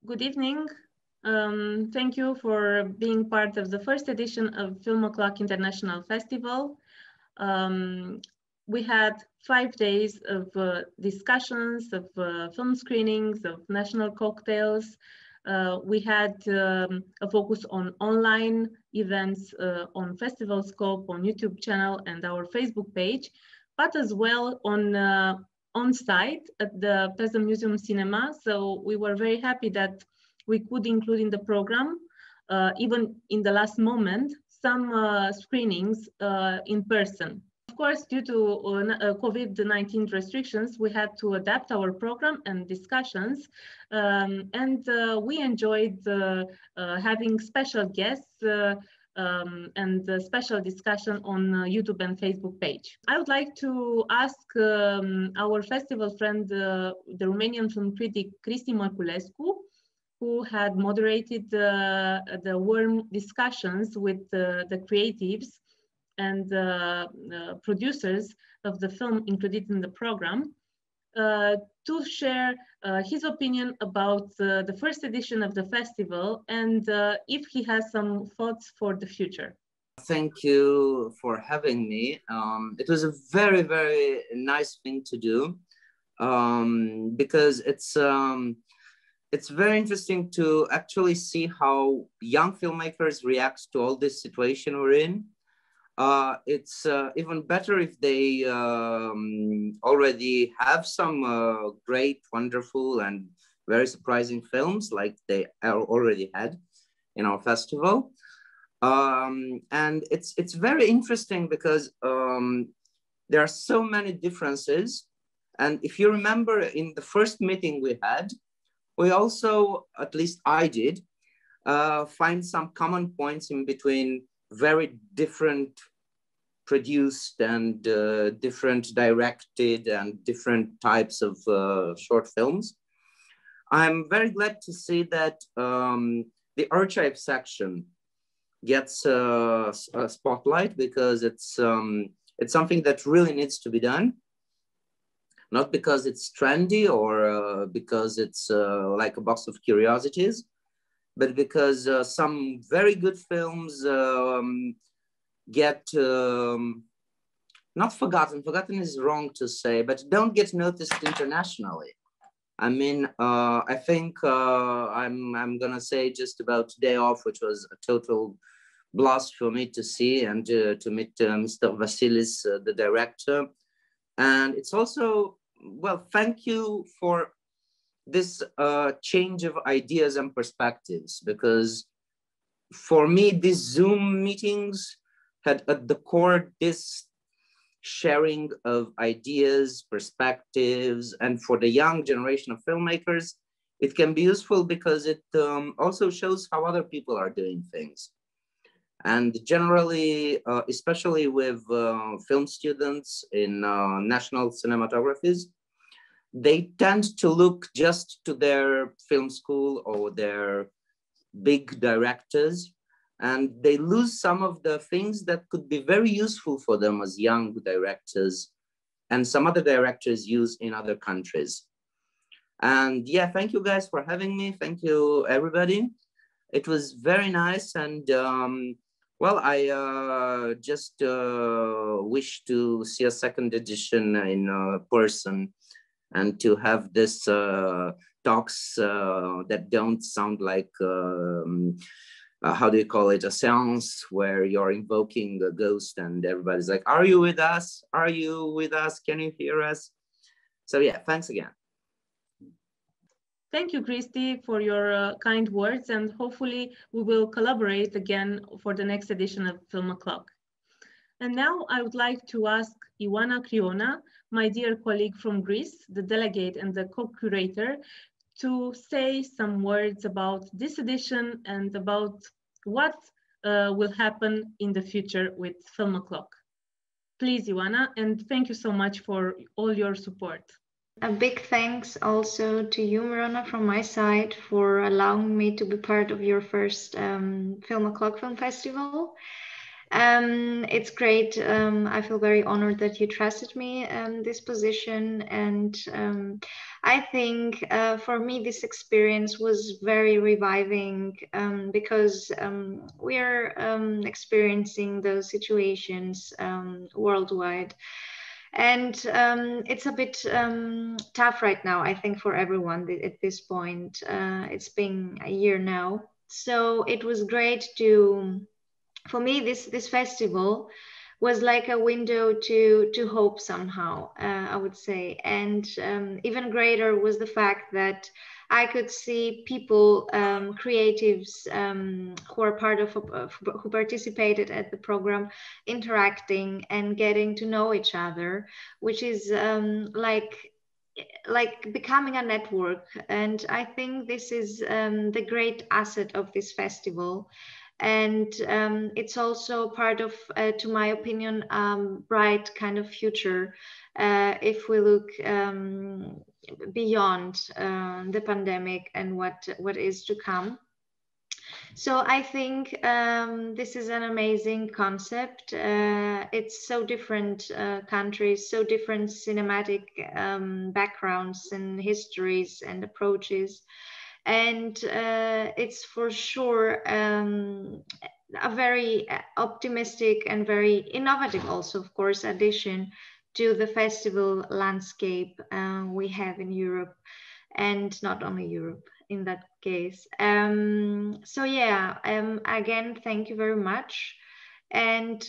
Good evening. Thank you for being part of the first edition of Film O'Clock International Festival. We had 5 days of discussions, of film screenings, of national cocktails. We had a focus on online events on Festival Scope, on YouTube channel and our Facebook page, but as well on site at the Peza Museum Cinema. So we were very happy that we could include in the program, even in the last moment, some screenings in person. Of course, due to COVID-19 restrictions, we had to adapt our program and discussions, and we enjoyed having special guests and a special discussion on YouTube and Facebook page. I would like to ask our festival friend, the Romanian film critic Cristi Mărculescu, who had moderated the warm discussions with the creatives and producers of the film included in the program, to share his opinion about the first edition of the festival and if he has some thoughts for the future. Thank you for having me. It was a very, very nice thing to do because it's very interesting to actually see how young filmmakers react to all this situation we're in. It's even better if they already have some great, wonderful, and very surprising films like they already had in our festival. And it's very interesting because there are so many differences. And if you remember in the first meeting we had, we also, at least I did, find some common points in between very different produced and different directed and different types of short films. I'm very glad to see that the archive section gets a spotlight because it's something that really needs to be done. Not because it's trendy or because it's like a box of curiosities, but because some very good films get not forgotten. Forgotten is wrong to say, but don't get noticed internationally. I mean, I think I'm gonna say just about Day Off, which was a total blast for me to see and to meet Mr. Vasilis, the director. And it's also, well, thank you for this change of ideas and perspectives, because for me, these Zoom meetings had at the core this sharing of ideas, perspectives, and for the young generation of filmmakers, it can be useful because it also shows how other people are doing things. And generally, especially with film students in national cinematographies, they tend to look just to their film school or their big directors, and they lose some of the things that could be very useful for them as young directors and some other directors use in other countries. And yeah, thank you guys for having me. Thank you, everybody. It was very nice. And well, I just wish to see a second edition in person and to have this talks that don't sound like, how do you call it, a seance where you're invoking a ghost and everybody's like, are you with us? Are you with us? Can you hear us? So yeah, thanks again. Thank you, Cristi, for your kind words, and hopefully we will collaborate again for the next edition of Film O'Clock. And now I would like to ask Ioana Criona, my dear colleague from Greece, the delegate and the co-curator, to say some words about this edition and about what will happen in the future with Film O'Clock. Please, Ioana, and thank you so much for all your support. A big thanks also to you, Mirona, from my side for allowing me to be part of your first Film O'Clock Film Festival. It's great. I feel very honored that you trusted me this position, and I think for me this experience was very reviving because we're experiencing those situations worldwide. And it's a bit tough right now, I think, for everyone at this point. It's been a year now. So it was great for me, this festival was like a window to hope somehow, I would say. And even greater was the fact that I could see people, creatives who are part of, who participated at the program, interacting and getting to know each other, which is like becoming a network. And I think this is the great asset of this festival. And it's also part of, to my opinion, bright kind of future if we look beyond the pandemic and what is to come. So I think this is an amazing concept. It's so different countries, so different cinematic backgrounds and histories and approaches. And it's for sure a very optimistic and very innovative also, of course, addition to the festival landscape we have in Europe, and not only Europe in that case. So yeah, again, thank you very much. And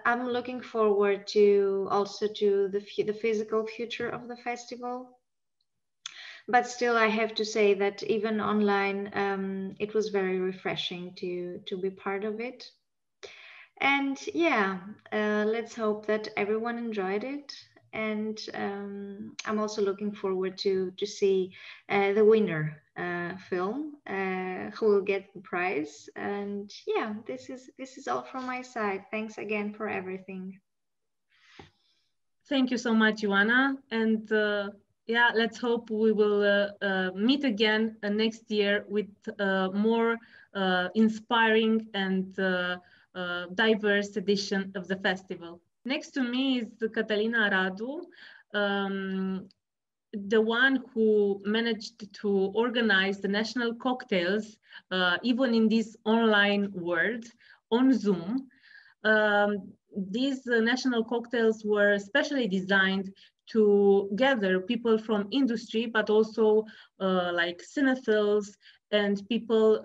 I'm looking forward to also to the physical future of the festival. But still, I have to say that even online, it was very refreshing to be part of it. And yeah, let's hope that everyone enjoyed it. And I'm also looking forward to see the winner film, who will get the prize. And yeah, this is all from my side. Thanks again for everything. Thank you so much, Ioana. And yeah, let's hope we will meet again next year with more inspiring and diverse edition of the festival. Next to me is Catalina Radu, the one who managed to organize the national cocktails, even in this online world, on Zoom. These national cocktails were specially designed to gather people from industry, but also like cinephiles and people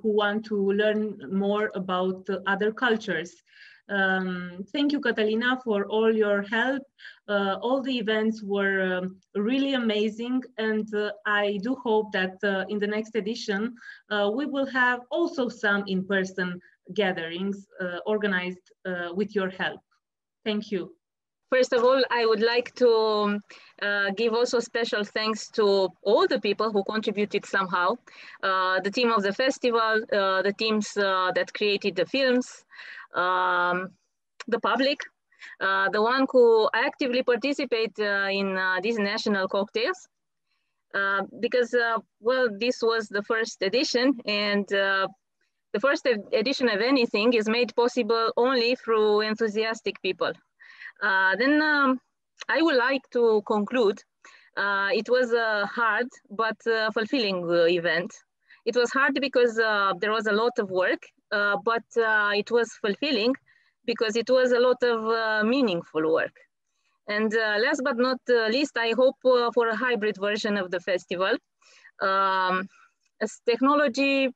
who want to learn more about other cultures. Thank you, Catalina, for all your help. All the events were really amazing, and I do hope that in the next edition, we will have also some in-person gatherings organized with your help. Thank you. First of all, I would like to give also special thanks to all the people who contributed somehow. The team of the festival, the teams that created the films, the public, the one who actively participate in these national cocktails. Because, well, this was the first edition, and the first edition of anything is made possible only through enthusiastic people. Then I would like to conclude. It was a hard but fulfilling event. It was hard because there was a lot of work, but it was fulfilling because it was a lot of meaningful work. And last but not least, I hope for a hybrid version of the festival. As technology,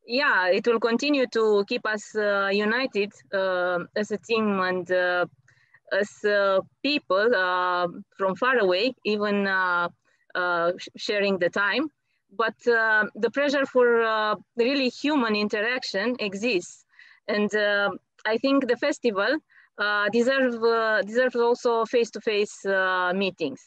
yeah, it will continue to keep us united as a team and as people from far away, even sharing the time. But the pressure for really human interaction exists. And I think the festival deserves also face-to-face meetings.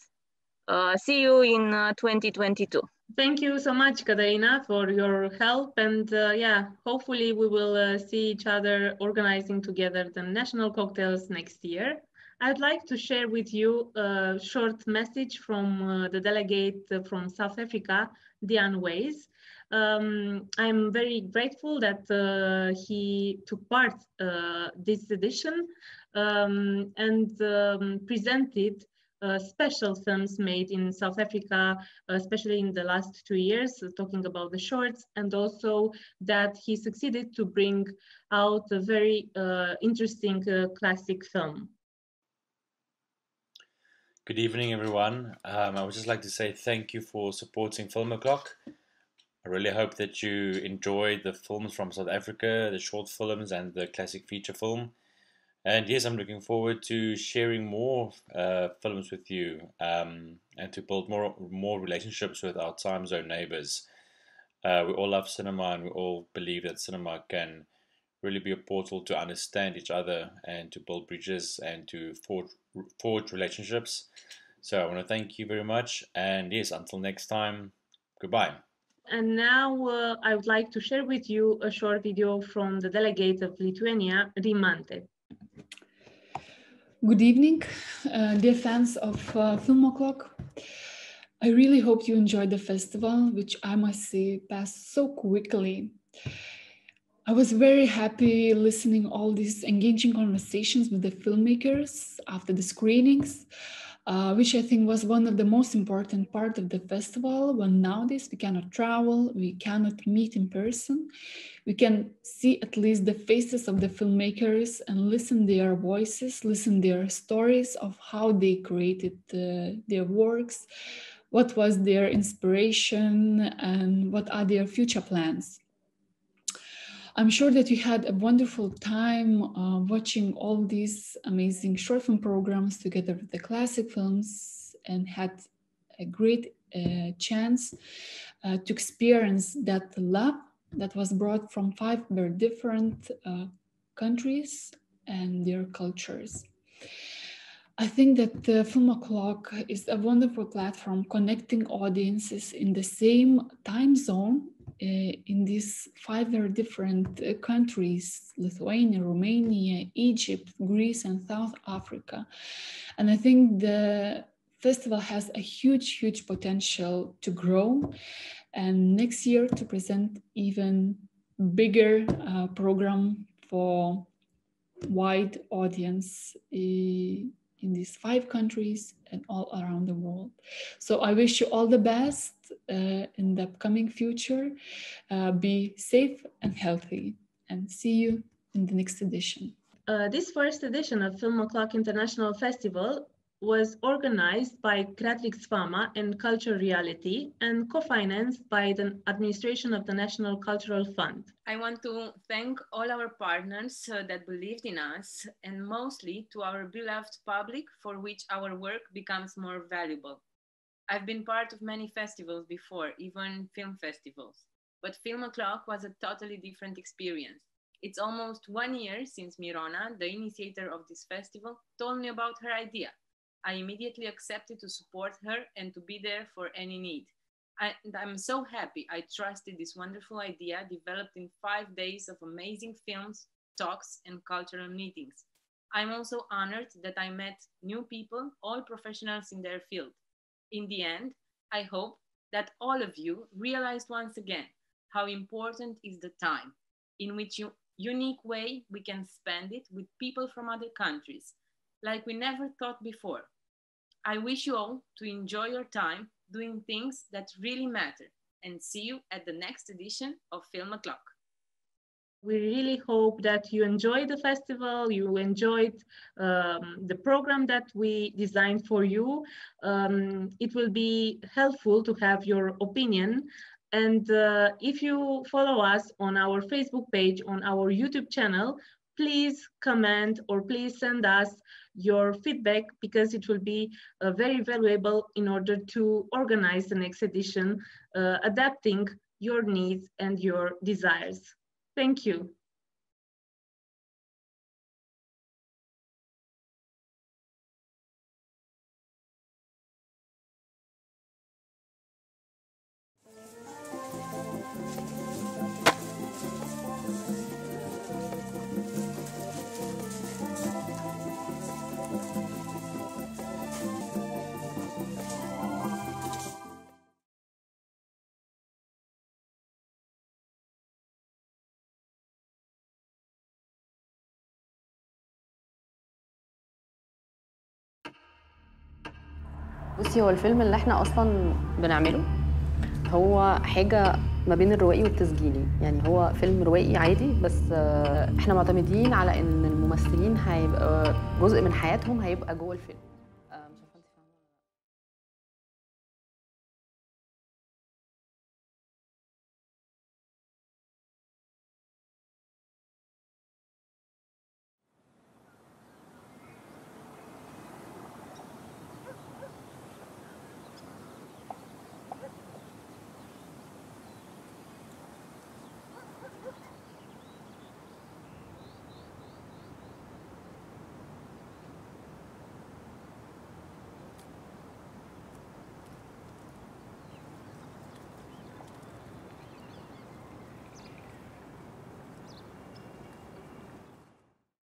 See you in 2022. Thank you so much, Katarina, for your help. And yeah, hopefully we will see each other organizing together the national cocktails next year. I'd like to share with you a short message from the delegate from South Africa, Diane Ways. I'm very grateful that he took part this edition and presented special films made in South Africa, especially in the last 2 years, talking about the shorts, and also that he succeeded to bring out a very interesting classic film. Good evening, everyone. I would just like to say thank you for supporting Film O'Clock. I really hope that you enjoyed the films from South Africa, the short films and the classic feature film. And yes, I'm looking forward to sharing more films with you and to build more relationships with our time zone neighbors. We all love cinema and we all believe that cinema can really be a portal to understand each other and to build bridges and to forge relationships. So I want to thank you very much. And yes, until next time, goodbye. And now I would like to share with you a short video from the delegate of Lithuania, Rimante. Good evening, dear fans of Film O'Clock. I really hope you enjoyed the festival, which I must say passed so quickly. I was very happy listening all these engaging conversations with the filmmakers after the screenings, which I think was one of the most important part of the festival. When nowadays we cannot travel, we cannot meet in person, we can see at least the faces of the filmmakers and listen their voices, listen their stories of how they created their works, what was their inspiration, and what are their future plans. I'm sure that you had a wonderful time watching all these amazing short film programs together with the classic films and had a great chance to experience that love that was brought from 5 very different countries and their cultures. I think that the Film O'Clock is a wonderful platform connecting audiences in the same time zone in these 5 very different countries: Lithuania, Romania, Egypt, Greece, and South Africa. And I think the festival has a huge, huge potential to grow, and next year to present even bigger program for wide audience in these 5 countries and all around the world. So I wish you all the best in the upcoming future. Be safe and healthy, and see you in the next edition. This first edition of Film O'Clock International Festival was organized by Creatrix Fama and Culture Reality and co-financed by the administration of the National Cultural Fund. I want to thank all our partners that believed in us, and mostly to our beloved public, for which our work becomes more valuable. I've been part of many festivals before, even film festivals, but Film O'Clock was a totally different experience. It's almost 1 year since Mirona, the initiator of this festival, told me about her idea. I immediately accepted to support her and to be there for any need. I'm so happy I trusted this wonderful idea developed in 5 days of amazing films, talks, and cultural meetings. I'm also honored that I met new people, all professionals in their field. In the end, I hope that all of you realized once again how important is the time, in which unique way we can spend it with people from other countries, like we never thought before. I wish you all to enjoy your time doing things that really matter, and see you at the next edition of Film O'Clock. We really hope that you enjoyed the festival, you enjoyed the program that we designed for you. It will be helpful to have your opinion. And if you follow us on our Facebook page, on our YouTube channel, please comment or please send us your feedback, because it will be very valuable in order to organize the next edition, adapting your needs and your desires. Thank you. بصي، هو الفيلم اللي احنا اصلا بنعمله هو حاجة ما بين الروائي والتسجيلي، يعني هو فيلم روائي عادي، بس احنا معتمدين على ان الممثلين هيبقى جزء من حياتهم هيبقى جوه الفيلم.